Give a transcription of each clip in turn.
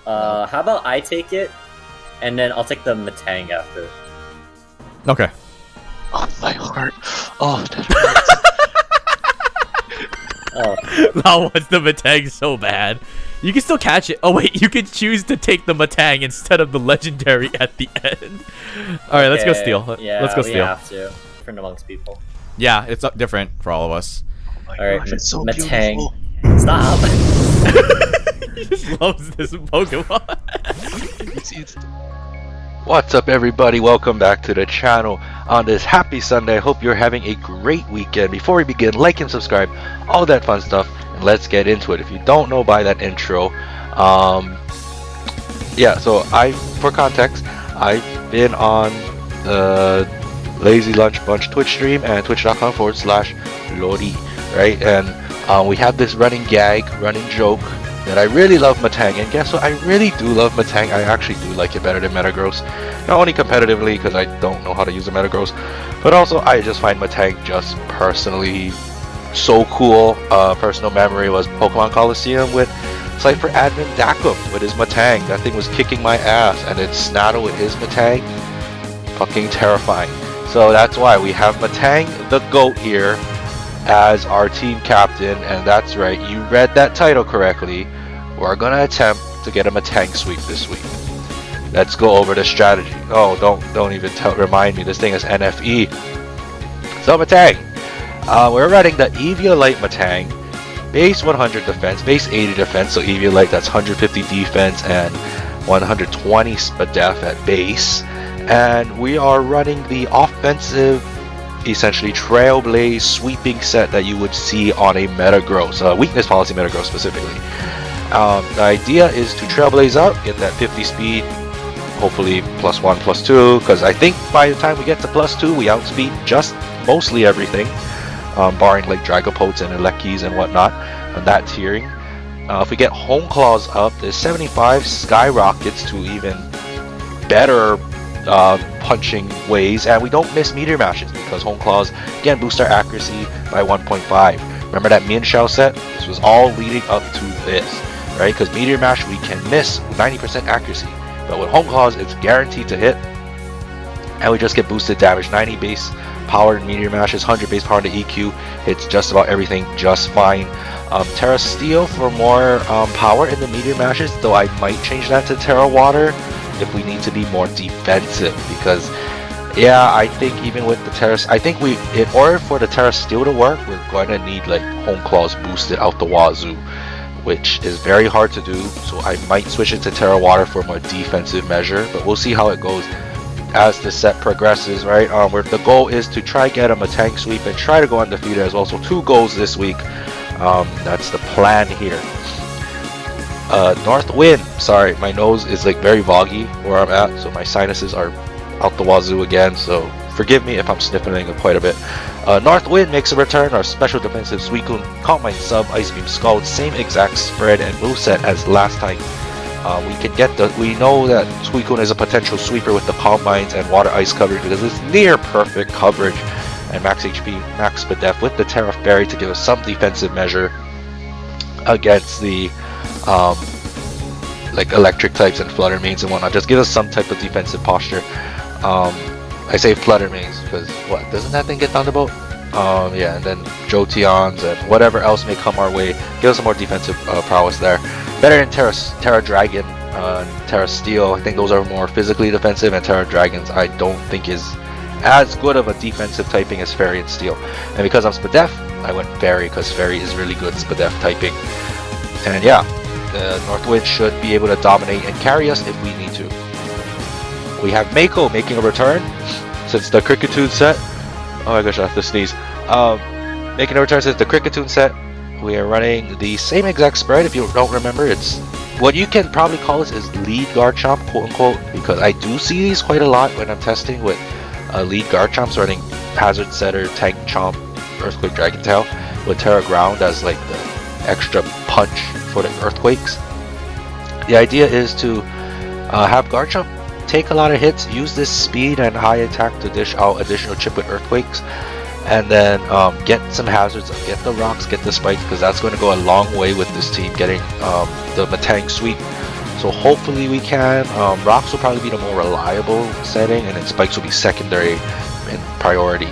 How about I take it, and then I'll take the Metang after. Okay. Oh, my heart. Oh, that hurts. Oh. How was the Metang so bad? You can still catch it. Oh wait, you can choose to take the Metang instead of the legendary at the end. All right, let's go steal. Yeah, let's go we steal. have to. Different amongst people. Yeah, it's different for all of us. Oh my All right, gosh, it's so Metang. beautiful. Stop. He just loves this Pokemon. What's up, everybody? Welcome back to the channel on this happy Sunday. I hope you're having a great weekend. Before we begin, like and subscribe, all that fun stuff, and let's get into it. If you don't know by that intro, yeah, so for context, I've been on the Lazy Lunch Bunch Twitch stream and twitch.com/Lori, right? And we have this running gag, running joke that I really love Metang, and guess what? I really do love Metang. I actually do like it better than Metagross. Not only competitively, because I don't know how to use a Metagross, but also I just find Metang just personally so cool. Personal memory was Pokemon Coliseum with Cypher Admin Dakum with his Metang. That thing was kicking my ass, and then Snaddle with his Metang. Fucking terrifying. So that's why we have Metang the GOAT here as our team captain, and that's right, you read that title correctly. We're gonna attempt to get a Metang sweep this week. Let's go over the strategy. Oh, don't even remind me, this thing is NFE. So Metang, we're running the EVIOLITE Metang, base 100 defense, base 80 defense, so EVIOLITE, that's 150 defense and 120 def at base. And we are running the offensive, essentially Trailblaze sweeping set that you would see on a Metagross, weakness policy Metagross specifically. The idea is to Trailblaze out, get that 50 speed, hopefully +1, +2, because I think by the time we get to +2, we outspeed just mostly everything, barring like Dragapults and Elekis and whatnot, and that tiering. If we get Home Claws up, the 75 skyrockets to even better punching ways, and we don't miss meteor mashes because Home Claws again boost our accuracy by 1.5. Remember that Min Shao set? This was all leading up to this, right? Because meteor mash we can miss 90% accuracy, but with Home Claws it's guaranteed to hit, and we just get boosted damage. 90 base power in meteor mashes, 100 base power in the EQ, hits just about everything just fine. Terra Steel for more power in the meteor mashes, though I might change that to Terra Water if we need to be more defensive, because yeah, I think even with the Terra, I think in order for the Terra Steel to work, we're going to need like Home Claws boosted out the wazoo, which is very hard to do, so I might switch it to Terra Water for a more defensive measure, but we'll see how it goes as the set progresses, right? Where the goal is to try get a Metang sweep and try to go undefeated as well, so 2 goals this week. That's the plan here. North wind, sorry, my nose is like very foggy where I'm at, so my sinuses are out the wazoo again, so forgive me if I'm sniffling quite a bit. North wind makes a return, our special defensive Suicune, Calm Mind sub, Ice Beam Scald, same exact spread and moveset as last time. We know that Suicune is a potential sweeper with the Calm Minds and Water Ice coverage because it's near perfect coverage, and max HP, max def with the Terra Fairy to give us some defensive measure against the like electric types and flutter mains and whatnot. Just give us some type of defensive posture. I say flutter mains because what, doesn't that thing get Thunderbolt? Yeah, and then Jotions and whatever else may come our way, give us some more defensive prowess there. Better than Terra Dragon, Terra Steel. I think those are more physically defensive, and Terra Dragons I don't think is as good of a defensive typing as Fairy and Steel. And because I'm Spadef, I went Fairy because Fairy is really good Spadef typing. And yeah, the Northwind should be able to dominate and carry us if we need to. We have Mako making a return since the Cricketune set. Oh my gosh, I have to sneeze. Making a return since the Cricketune set. We are running the same exact spread. If you don't remember, it's what you can probably call this is lead Garchomp, quote unquote, because I do see these quite a lot when I'm testing with lead Garchomps running Hazard Setter, Tank Chomp, Earthquake Dragon Tail with Terra Ground as like the extra punch for the earthquakes. The idea is to have Garchomp take a lot of hits, use this speed and high attack to dish out additional chip with earthquakes, and then get some hazards, get the rocks, get the spikes, because that's going to go a long way with this team getting the Metang sweep. So hopefully we can. Rocks will probably be the more reliable setting, and then spikes will be secondary in priority.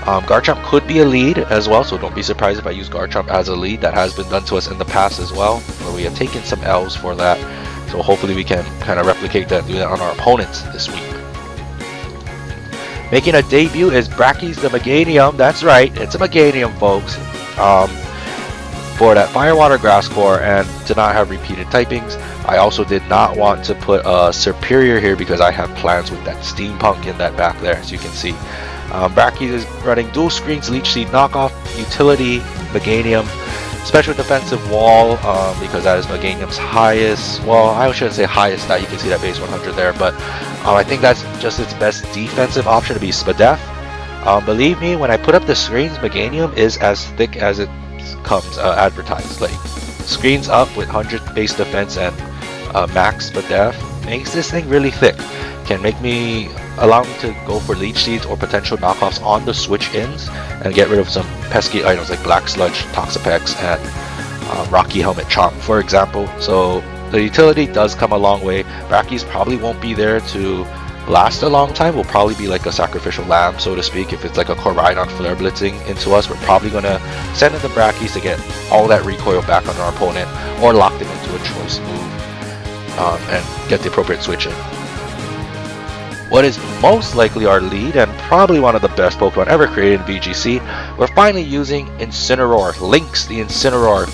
Garchomp could be a lead as well, so don't be surprised if I use Garchomp as a lead. That has been done to us in the past as well, where we have taken some L's for that. So hopefully we can kind of replicate that and do that on our opponents this week. Making a debut is Brachy's the Meganium. That's right, it's a Meganium, folks. For that Fire Water Grass core, and to not have repeated typings. I also did not want to put a Superior here because I have plans with that Steampunk in that back there, as you can see. Brachy is running dual screens, Leech Seed knockoff, utility, Meganium, special defensive wall, because that is Meganium's highest, well, I shouldn't say highest stat, you can see that base 100 there, but I think that's just its best defensive option to be Spadef. Believe me, when I put up the screens, Meganium is as thick as it comes advertised. Like, screens up with 100 base defense and max Spadef makes this thing really thick. Can allow me to go for Leech Seeds or potential knockoffs on the switch ins and get rid of some pesky items like Black Sludge, Toxapex, and Rocky Helmet Chomp, for example. So the utility does come a long way. Brachy's probably won't be there to last a long time. Will probably be like a sacrificial lamb, so to speak. If it's like a Koraidon Flare Blitzing into us, we're probably going to send in the Brachy's to get all that recoil back on our opponent, or lock them into a choice move and get the appropriate switch in. What is most likely our lead, and probably one of the best Pokemon ever created in VGC, we're finally using Incineroar. Lynx the Incineroar.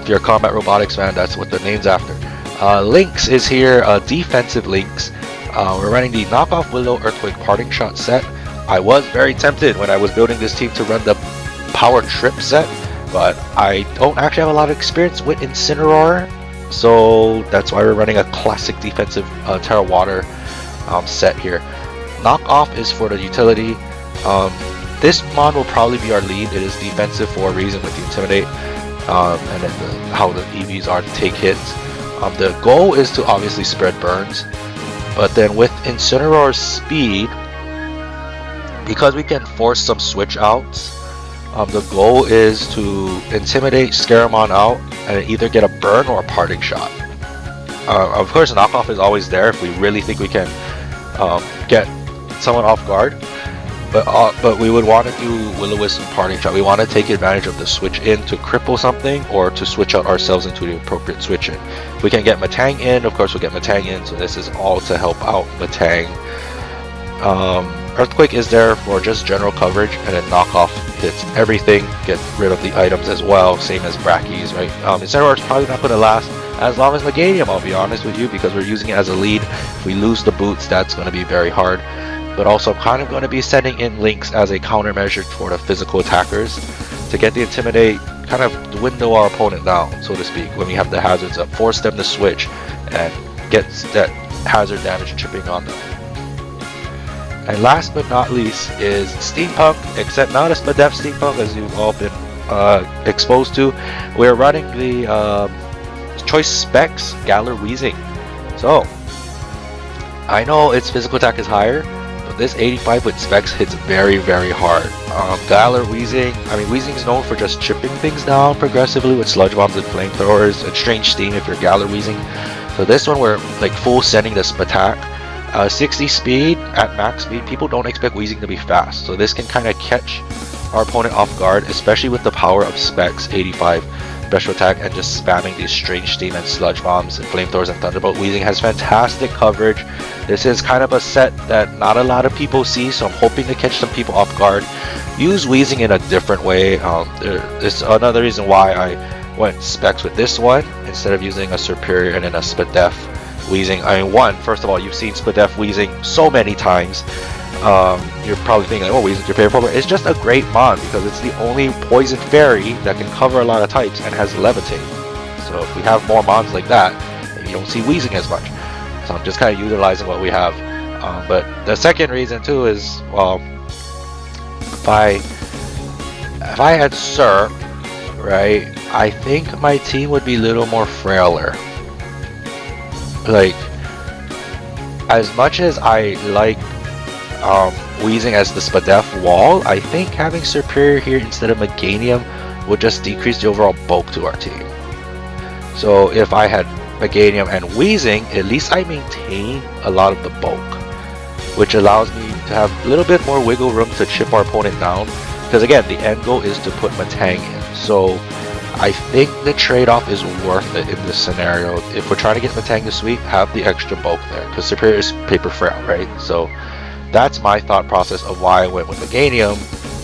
If you're a Combat Robotics fan, that's what the name's after. Lynx is here, defensive Lynx. We're running the knockoff Willow Earthquake Parting Shot set. I was very tempted when I was building this team to run the Power Trip set, but I don't actually have a lot of experience with Incineroar, so that's why we're running a classic defensive Terra Water set here. Knockoff is for the utility. This mon will probably be our lead. It is defensive for a reason with the Intimidate, and then how the EVs are to take hits. The goal is to obviously spread burns, but then with Incineroar's speed, because we can force some switch outs, the goal is to intimidate, scare him on out, and either get a burn or a parting shot. Of course, knockoff is always there if we really think we can get someone off guard. But we would want to do Will-O-Wisp and Parting Shot. We want to take advantage of the switch in to cripple something, or to switch out ourselves into the appropriate switch in. If we can get Metang in, of course we'll get Metang in, so this is all to help out Metang. Earthquake is there for just general coverage, and then knockoff hits everything, get rid of the items as well, same as Brachy's, right? Incineroar is probably not going to last as long as Meganium, I'll be honest with you, because we're using it as a lead. If we lose the boots, that's going to be very hard. But also, I'm kind of going to be sending in Lynx as a countermeasure for the physical attackers to get the Intimidate, kind of dwindle our opponent down, so to speak, when we have the hazards up, force them to switch and get that hazard damage chipping on them. And last but not least is Steampunk, except not a Spadef Steampunk as you've all been exposed to. We're running the Choice Specs Galar Weezing. So, I know its physical attack is higher, but this 85 with Specs hits very, very hard. Galar Weezing, Weezing is known for just chipping things down progressively with Sludge Bombs and Flamethrowers and Strange Steam if you're Galar Weezing. So this one we're like full sending this attack. 60 speed at max speed, people don't expect Weezing to be fast, so this can kind of catch our opponent off guard, especially with the power of Specs 85 special attack and just spamming these Strange Steam and Sludge Bombs and Flamethrowers and Thunderbolt. Weezing has fantastic coverage. This is kind of a set that not a lot of people see, so I'm hoping to catch some people off guard. Use Weezing in a different way. It's another reason why I went Specs with this one instead of using a Superior and then a Spadef Weezing. First of all, you've seen Spadef Weezing so many times. You're probably thinking, oh, Weezing's your favorite Pokemon. It's just a great mon because it's the only Poison Fairy that can cover a lot of types and has Levitate. So if we have more mons like that, you don't see Weezing as much. So I'm just kind of utilizing what we have. But the second reason too is, well, if I had Sir, right, I think my team would be a little more frailer. Like, as much as I like Weezing as the Spadef wall, I think having Superior here instead of Meganium would just decrease the overall bulk to our team. So if I had Meganium and Wheezing, at least I maintain a lot of the bulk, which allows me to have a little bit more wiggle room to chip our opponent down. Because again, the end goal is to put Metang in. So I think the trade-off is worth it in this scenario. If we're trying to get Metang to sweep, have the extra bulk there, because Superior is paper frail, right? So that's my thought process of why I went with Meganium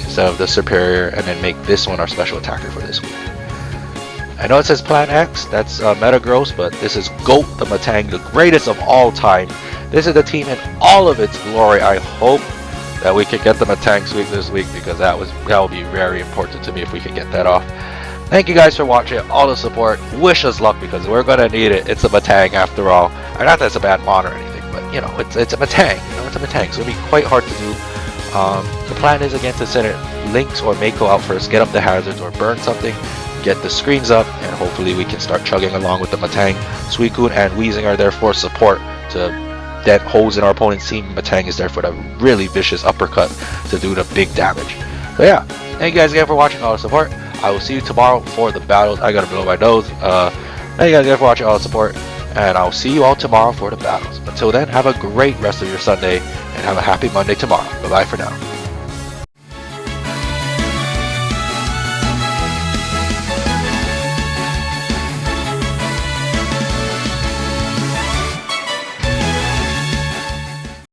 instead of the Superior, and then make this one our special attacker for this week. I know it says Plan X, that's meta gross, but this is G.O.A.T, the Metang, the greatest of all time. This is the team in all of its glory. I hope that we can get the Metang sweep this week, because that will be very important to me if we can get that off. Thank you guys for watching, all the support. Wish us luck, because we're gonna need it. It's a Metang after all. Not that it's a bad mon or anything, but you know, it's a Metang. You know, it's a Metang, so it'll be quite hard to do. The plan is again to send it Lynx or Mako out first, get up the hazards or burn something, get the screens up, and hopefully we can start chugging along with the Metang. Suicune and Wheezing are there for support to dent holes in our opponent's team. Metang is there for the really vicious uppercut to do the big damage. So yeah, thank you guys again for watching, all the support. I will see you tomorrow for the battles. I gotta blow my nose. Thank you guys again for watching, all the support, and I'll see you all tomorrow for the battles. Until then, have a great rest of your Sunday, and have a happy Monday tomorrow. Bye bye for now.